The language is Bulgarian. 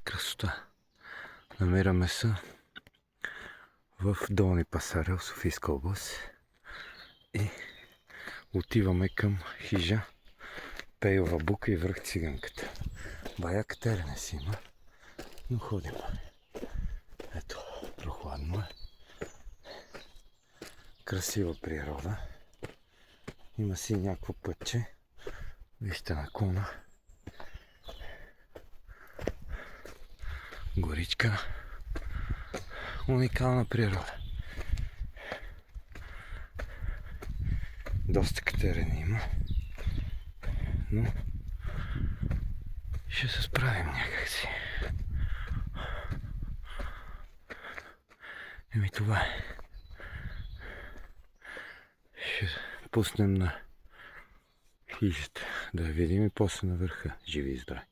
красота! Намираме се в Долни Пасарел, Софийска област и отиваме към хижа Пейова бука и връх Циганката. Баяк терене си има, но ходим. Ето, прохладно е. Красива природа. Има си някакво пътче. Вижте наклона. Горичка. Уникална природа. Доста катерени има. Но ще се справим някакси. Еми това е. Ще пуснем на хижата да я видим и после на върха. Живи и здрави!